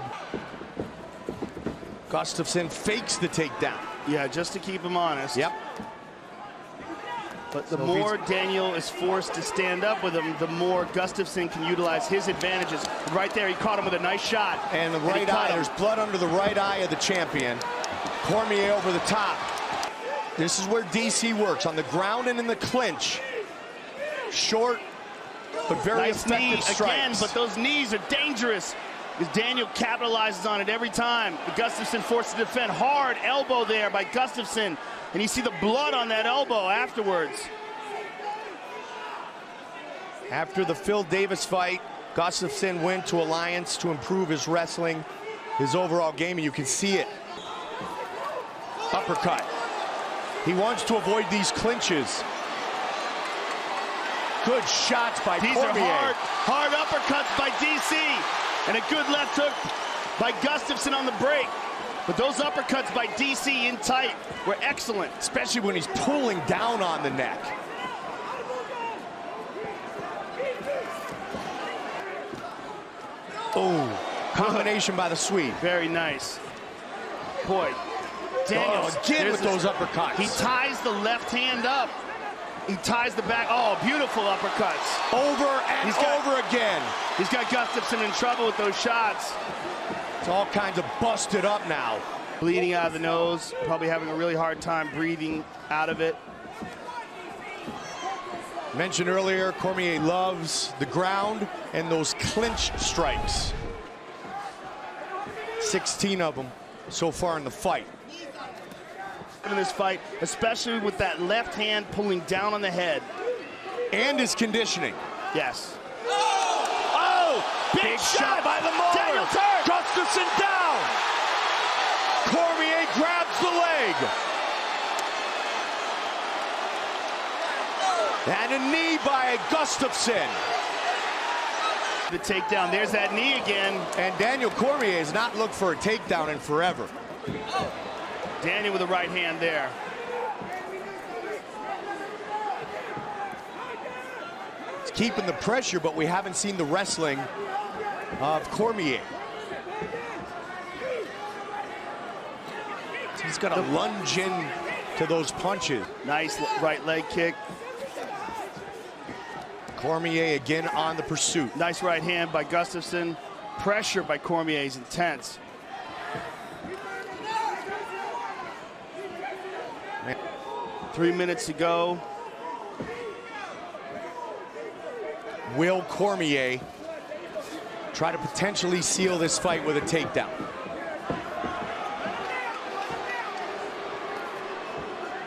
Gustafsson fakes the takedown. Yeah, just to keep him honest. Yep. But the more Daniel is forced to stand up with him, the more Gustafsson can utilize his advantages. Right there, he caught him with a nice shot. And the right eye, there's blood under the right eye of the champion. Cormier over the top. This is where DC works, on the ground and in the clinch. Short, but very nice knee effective again, strikes. but those knees are dangerous because Daniel capitalizes on it every time. Gustafsson forced to defend. Hard elbow there by Gustafsson, and you see the blood on that elbow afterwards. After the Phil Davis fight, Gustafsson went to Alliance to improve his wrestling, his overall game, and you can see it. Uppercut. He wants to avoid these clinches. Good shots by These Cormier. are hard uppercuts by DC, and a good left hook by Gustafsson on the break. But those uppercuts by DC in tight were excellent. Especially when he's pulling down on the neck. Oh, combination by the Swede. Very nice. Boy, Daniel, again with those uppercuts. He ties the left hand up. He ties the back. Oh, beautiful uppercuts. Over and over again. He's got Gustafsson in trouble with those shots. It's all kinds of busted up now. Bleeding out of the nose, probably having a really hard time breathing out of it. Mentioned earlier, Cormier loves the ground and those clinch strikes. 16 of them so far in the fight. In this fight, especially with that left hand pulling down on the head. And his conditioning. Yes. Oh! Big shot by the Mauler. Daniel turns. Gustafsson down. Cormier grabs the leg. And a knee by Gustafsson. The takedown. There's that knee again. And Daniel Cormier has not looked for a takedown in forever. Daniel with the right hand there. He's keeping the pressure, but we haven't seen the wrestling of Cormier. got to lunge in to those punches. Nice right leg kick. Cormier again on the pursuit. Nice right hand by Gustafsson. Pressure by Cormier is intense. Man. 3 minutes to go. Will Cormier try to potentially seal this fight with a takedown?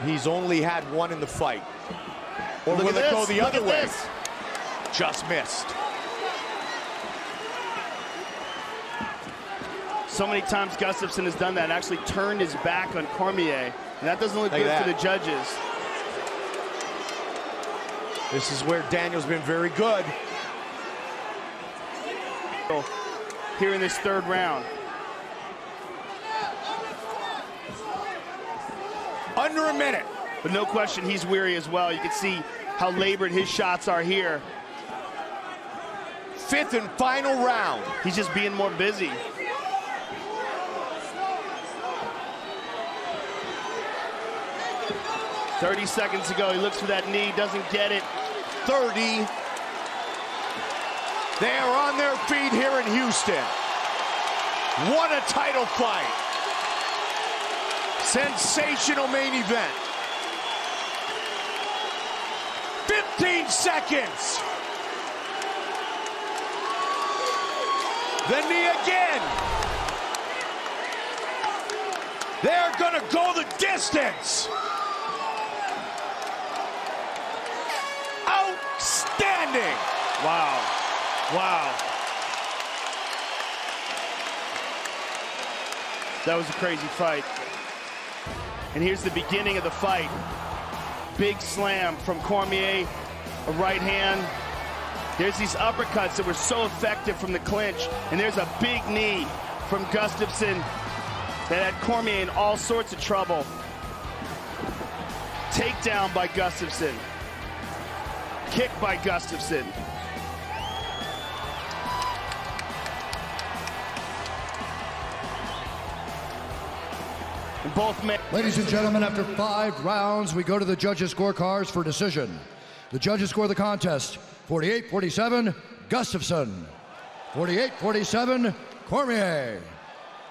He's only had one in the fight. Or Look will at it go this. the Look other at way? this. Just missed. So many times Gustafsson has done that and actually turned his back on Cormier. And that doesn't look Look good at for the that. judges. This is where Daniel's been very good. Here in this third round. Under a minute. But no question, he's weary as well. You can see how labored his shots are here. Fifth and final round. He's just being more busy. "30 seconds to go. He looks for that knee, doesn't get it. 30. They are on their feet here in Houston. What a title fight. Sensational main event. 15 seconds. The knee again. They're gonna go the distance. Outstanding. Wow. Wow. That was a crazy fight. And here's the beginning of the fight. Big slam from Cormier, a right hand. There's these uppercuts that were so effective from the clinch. And there's a big knee from Gustafsson that had Cormier in all sorts of trouble. Takedown by Gustafsson. Kick by Gustafsson. And both men. Ladies and gentlemen, after 5 rounds, we go to the judges' scorecards for decision. The judges score the contest 48-47, Gustafsson. 48-47, Cormier.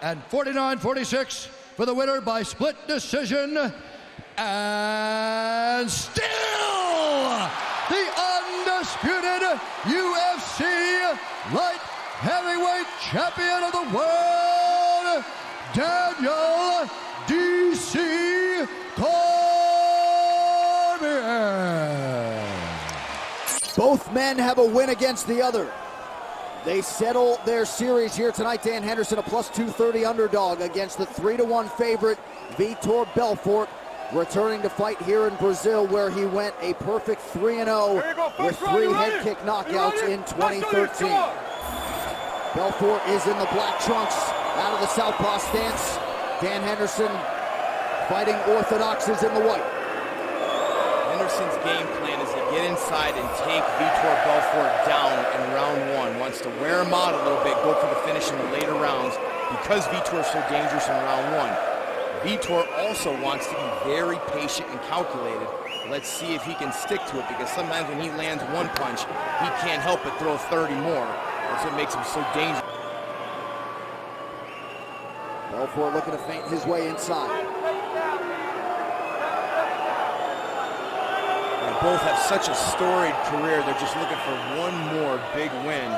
And 49-46 for the winner by split decision. And still the undisputed UFC light heavyweight champion of the world, Daniel D.C. Cormier. Both men have a win against the other. They settle their series here tonight. Dan Henderson, a plus 230 underdog against the 3-1 favorite, Vitor Belfort, returning to fight here in Brazil, where he went a perfect 3-0 with 3 head kick knockouts in 2013. Belfort is in the black trunks, out of the southpaw stance. Dan Henderson fighting orthodox is in the white. Henderson's game plan is to get inside and take Vitor Belfort down in round 1. Wants to wear him out a little bit, go for the finish in the later rounds because Vitor is so dangerous in round 1. Vitor also wants to be very patient and calculated. Let's see if he can stick to it, because sometimes when he lands one punch, he can't help but throw 30 more. That's what makes him so dangerous. Belfort looking to feint his way inside. They both have such a storied career. They're just looking for one more big win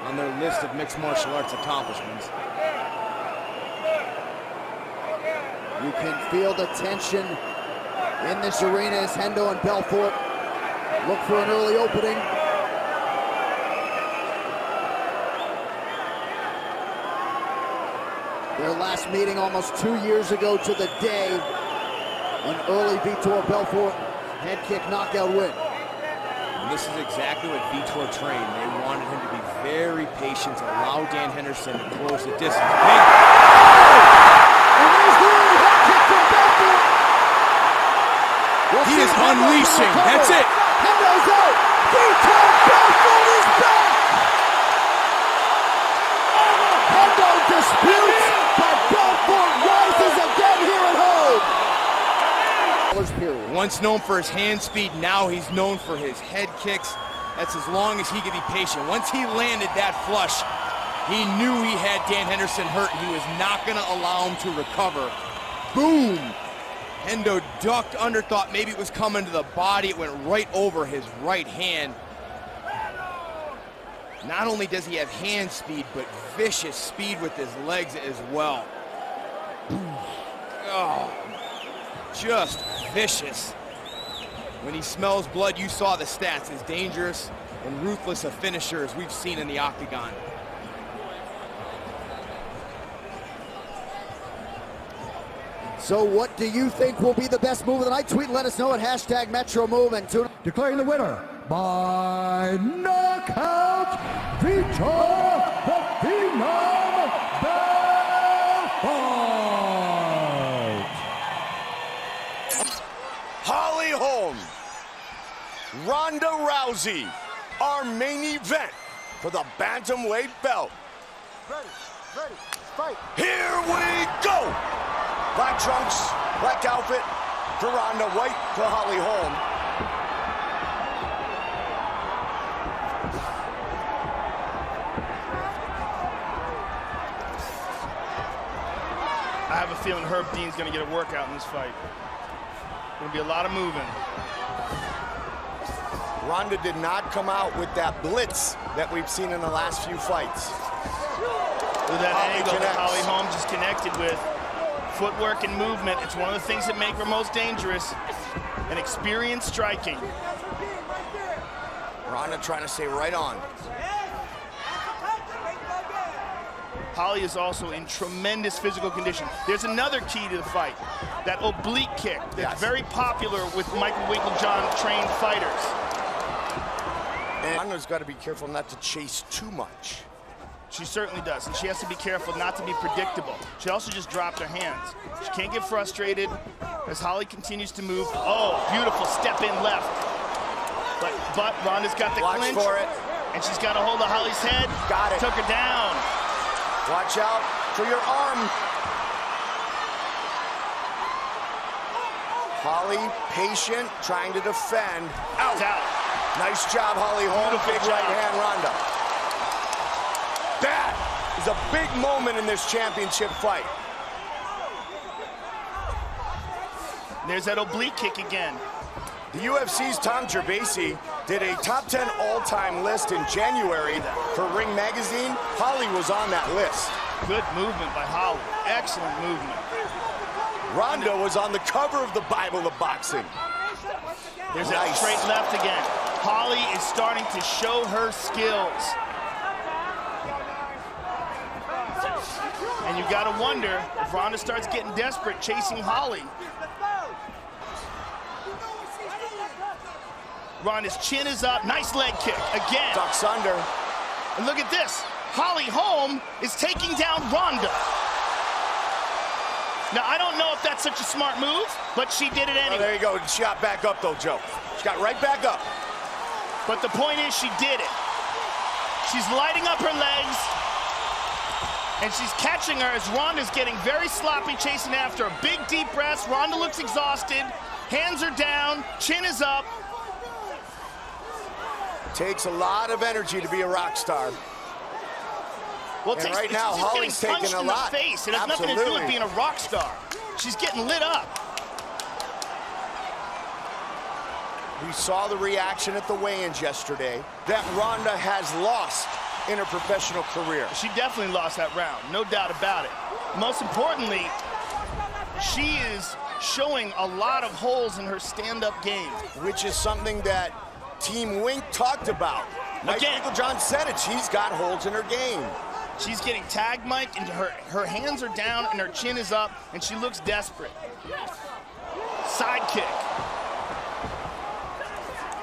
on their list of mixed martial arts accomplishments. You can feel the tension in this arena as Hendo and Belfort look for an early opening. Their last meeting almost 2 years ago to the day. An early Vitor Belfort head kick knockout win. And this is exactly what Vitor trained. They wanted him to be very patient, to allow Dan Henderson to close the distance. And there's the early head kick from Belfort. He is unleashing. That's it. Hendo's out. Vitor Belfort is back. Hendo disputes, but Belfort rises again. Once known for his hand speed, now he's known for his head kicks. That's as long as he could be patient. Once he landed that flush, he knew he had Dan Henderson hurt. He was not going to allow him to recover. Boom! Hendo ducked under, thought maybe it was coming to the body. It went right over his right hand. Not only does he have hand speed, but vicious speed with his legs as well. Oh, just vicious. When he smells blood, you saw the stats, as dangerous and ruthless a finisher as we've seen in the octagon. So what do you think will be the best move of the night? Tweet and let us know at #MetroMove and tune. Declaring the winner by knockout, Vitor the Phenom Belfort. Holly Holm, Ronda Rousey, our main event for the bantamweight belt. Ready, fight. Here we go! Black trunks, black outfit for Ronda, white for Holly Holm. I have a feeling Herb Dean's going to get a workout in this fight. Going to be a lot of moving. Ronda did not come out with that blitz that we've seen in the last few fights. With that Holly angle that connects. Holly Holm just connected with. Footwork and movement, it's one of the things that make her most dangerous. And experienced striking. Ronda trying to stay right on. Holly is also in tremendous physical condition. There's another key to the fight. That oblique kick that's very popular with Michael Winkeljohn trained fighters. And Ronda's got to be careful not to chase too much. She certainly does, and she has to be careful not to be predictable. She also just dropped her hands. She can't get frustrated as Holly continues to move. Oh, beautiful step in left. But Ronda's got the Watch clinch. for it. And she's got a hold of Holly's head. Got it. Took her down. Watch out for your arm. Holly, patient, trying to defend. Out. Out. Nice job, Holly Holm. Beautiful Big job. right hand, Ronda. That is a big moment in this championship fight. There's that oblique kick again. The UFC's Tom Gervasi did a top 10 all-time list in January for Ring Magazine. Holly was on that list. Good movement by Holly. Excellent movement. Ronda was on the cover of the Bible of boxing. There's that straight left again. Holly is starting to show her skills. And you gotta wonder if Ronda starts getting desperate chasing Holly. Ronda's chin is up. Nice leg kick again. Ducks under. And look at this. Holly Holm is taking down Ronda. Now, I don't know if that's such a smart move, but she did it anyway. Oh, there you go. She got back up, though, Joe. She got right back up. But the point is, she did it. She's lighting up her legs, and she's catching her as Ronda's getting very sloppy, chasing after her. Big, deep breaths. Ronda looks exhausted. Hands are down. Chin is up. Takes a lot of energy to be a rock star. Well, And right now, Holly's taking a lot. Face. It has nothing to do with being a rock star. She's getting lit up. We saw the reaction at the weigh-ins yesterday that Ronda has lost in her professional career. She definitely lost that round, no doubt about it. Most importantly, she is showing a lot of holes in her stand-up game. Which is something that Team Wink talked about. Mike Winkeljohn said it. She's got holes in her game. She's getting tagged, Mike, and her hands are down and her chin is up, and she looks desperate. Side kick.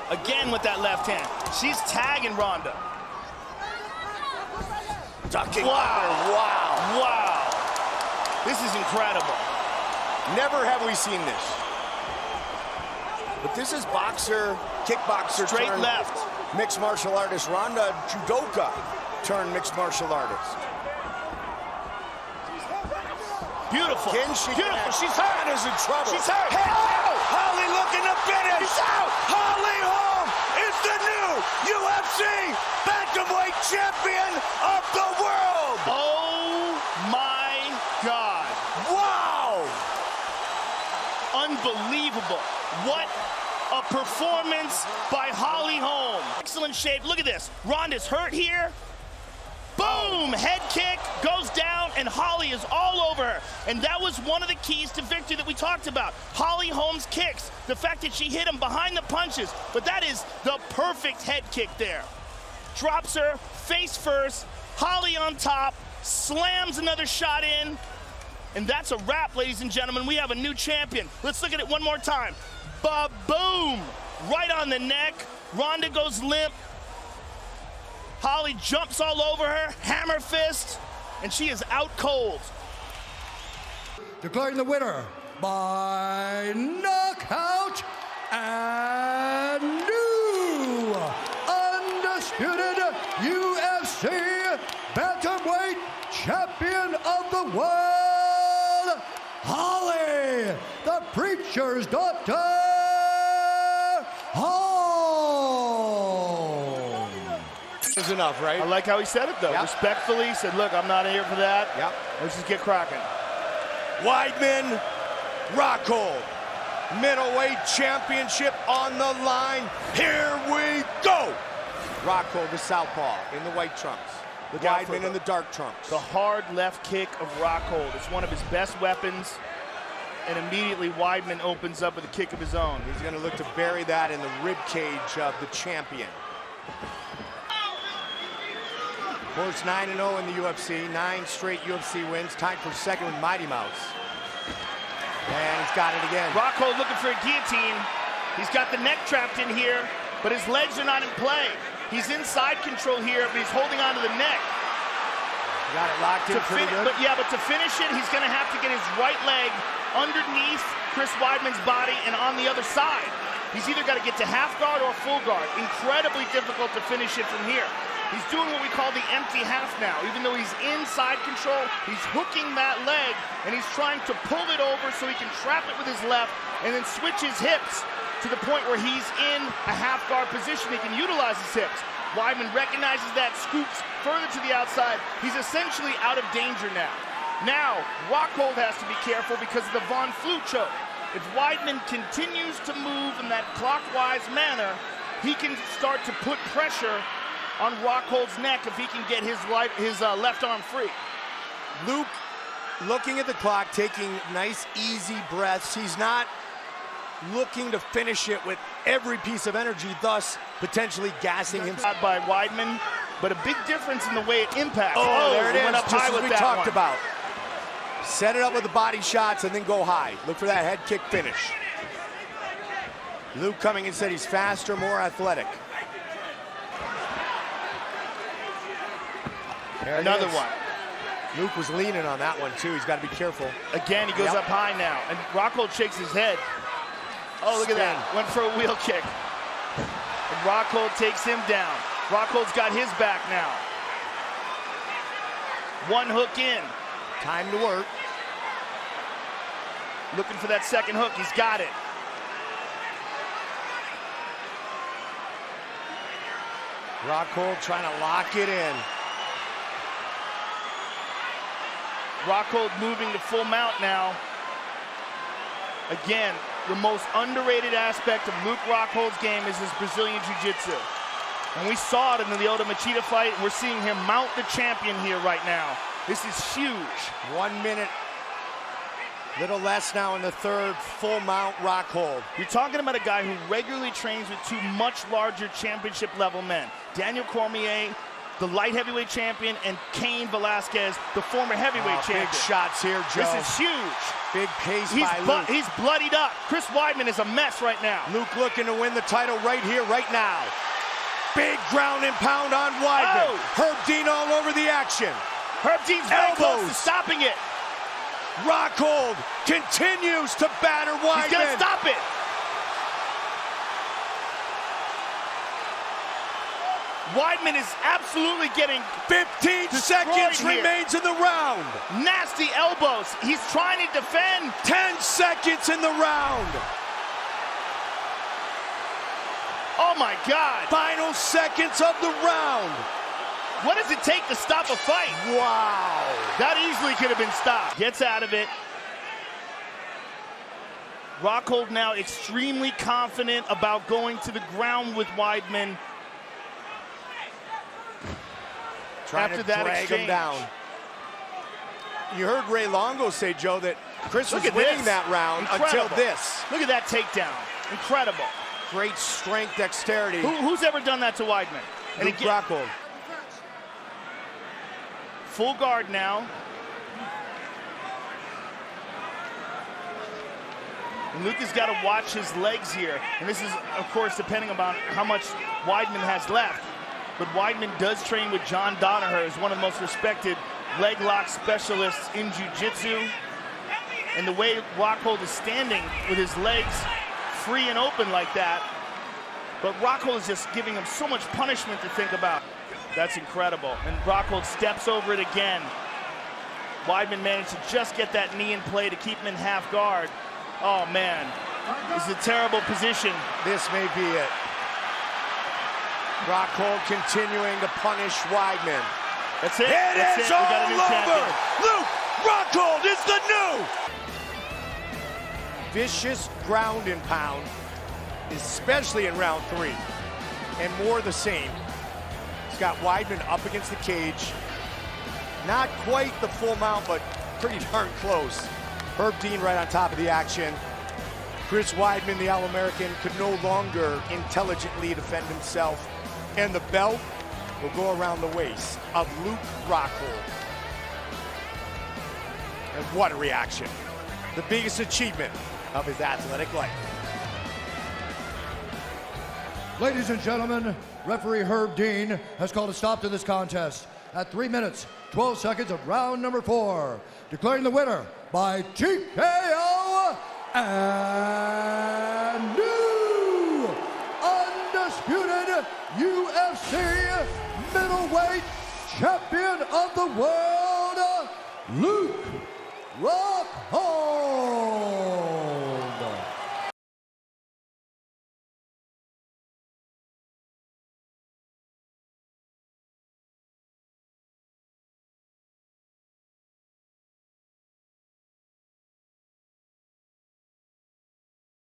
Again with that left hand. She's tagging Ronda. Ducking. Wow. Wow. Wow. This is incredible. Never have we seen this. But this is boxer, kickboxer Straight turned left. mixed martial artist Ronda judoka turned mixed martial artist. Beautiful. Can she Beautiful. connect? She's hurt. Ronda's in trouble. She's hurt. Hey, oh! Holly, look looking to finish. He's out. Holly Holm is the new UFC bantamweight champion of the world. Oh my God. Wow. Unbelievable. What a performance by Holly Holm. Excellent shape. Look at this. Ronda's hurt here. Boom! Head kick goes down, and Holly is all over her. And that was one of the keys to victory that we talked about. Holly Holm's kicks. The fact that she hit him behind the punches. But that is the perfect head kick there. Drops her face first. Holly on top. Slams another shot in. And that's a wrap, ladies and gentlemen. We have a new champion. Let's look at it one more time. Ba-boom! Right on the neck. Ronda goes limp. Holly jumps all over her, hammer fist, and she is out cold. Declaring the winner by knockout and new undisputed UFC bantamweight champion of the world, Holly, the Preacher's daughter, Holm. Is enough, right? I like how he said it, though. Yep. Respectfully, he said, look, I'm not here for that. Yep. Let's just get cracking. Weidman, Rockhold, middleweight championship on the line. Here we go. Rockhold, the southpaw, in the white trunks. Weidman in the dark trunks. The hard left kick of Rockhold. It's one of his best weapons. And immediately Weidman opens up with a kick of his own. He's going to look to bury that in the rib cage of the champion. Of course, 9-0 in the UFC, 9 straight UFC wins, tied for second with Mighty Mouse. And he's got it again. Rockhold looking for a guillotine. He's got the neck trapped in here, but his legs are not in play. He's inside control here, but he's holding onto the neck. Got it locked in pretty good. But to finish it, he's going to have to get his right leg underneath Chris Weidman's body and on the other side. He's either got to get to half guard or full guard. Incredibly difficult to finish it from here. He's doing what we call the empty half now. Even though he's inside control, he's hooking that leg, and he's trying to pull it over so he can trap it with his left and then switch his hips to the point where he's in a half guard position. He can utilize his hips. Weidman recognizes that, scoops further to the outside. He's essentially out of danger now. Now, Rockhold has to be careful because of the Von Flue choke. If Weidman continues to move in that clockwise manner, he can start to put pressure on Rockhold's neck if he can get his left arm free. Luke looking at the clock, taking nice, easy breaths. He's not looking to finish it with every piece of energy, thus potentially gassing himself. By Weidman, but a big difference in the way it impacts. Oh, there it went is, up just high as with we that talked one. about. Set it up with the body shots and then go high. Look for that head kick finish. Luke coming and said he's faster, more athletic. There Another it is. one. Luke was leaning on that one too. He's got to be careful. Again, he goes up high now, and Rockhold shakes his head. Oh, look at that. Went for a wheel kick. And Rockhold takes him down. Rockhold's got his back now. One hook in. Time to work. Looking for that second hook. He's got it. Rockhold trying to lock it in. Rockhold moving to full mount now. Again, the most underrated aspect of Luke Rockhold's game is his Brazilian Jiu-Jitsu. And we saw it in the Lyoto Machida fight, and we're seeing him mount the champion here right now. This is huge. 1 minute, little less now in the third, full mount Rockhold. You're talking about a guy who regularly trains with two much larger championship level men. Daniel Cormier, the light heavyweight champion, and Cain Velasquez, the former heavyweight champion. Big shots here, Joe. This is huge. Big pace by Luke. He's bloodied up. Chris Weidman is a mess right now. Luke looking to win the title right here, right now. Big ground and pound on Weidman. Oh. Herb Dean all over the action. Herb Dean's very close to stopping it. Rockhold continues to batter Weidman. He's gonna stop it. Weidman is absolutely getting 15 seconds here. remains in the round. Nasty elbows. He's trying to defend. 10 seconds in the round. Oh my God. Final seconds of the round. What does it take to stop a fight? Wow. That easily could have been stopped. Gets out of it. Rockhold now extremely confident about going to the ground with Weidman. Trying After to that drag exchange. him down. You heard Ray Longo say, Joe, that Chris was Look at winning this. that round Incredible. until this. Look at that takedown. Incredible. Great strength, dexterity. Who's ever done that to Weidman? And Luke again, Rockhold. full guard now. And Luke has got to watch his legs here. And this is, of course, depending on how much Weidman has left. But Weidman does train with John Danaher, who's one of the most respected leg lock specialists in jiu-jitsu. And the way Rockhold is standing with his legs free and open like that. But Rockhold is just giving him so much punishment to think about. That's incredible. And Rockhold steps over it again. Weidman managed to just get that knee in play to keep him in half guard. Oh man, this is a terrible position. This may be it. Rockhold continuing to punish Weidman. That's it. It That's is it. We got a new all champion. over. Luke Rockhold is the new. Vicious ground and pound, especially in round 3. And more the same. He's got Weidman up against the cage. Not quite the full mount, but pretty darn close. Herb Dean right on top of the action. Chris Weidman, the All-American, could no longer intelligently defend himself. And the belt will go around the waist of Luke Rockhold. And what a reaction. The biggest achievement of his athletic life. Ladies and gentlemen, referee Herb Dean has called a stop to this contest at 3 minutes, 12 seconds of round number 4, declaring the winner by TKO and new undisputed UFC middleweight champion of the world, Luke Rockhold.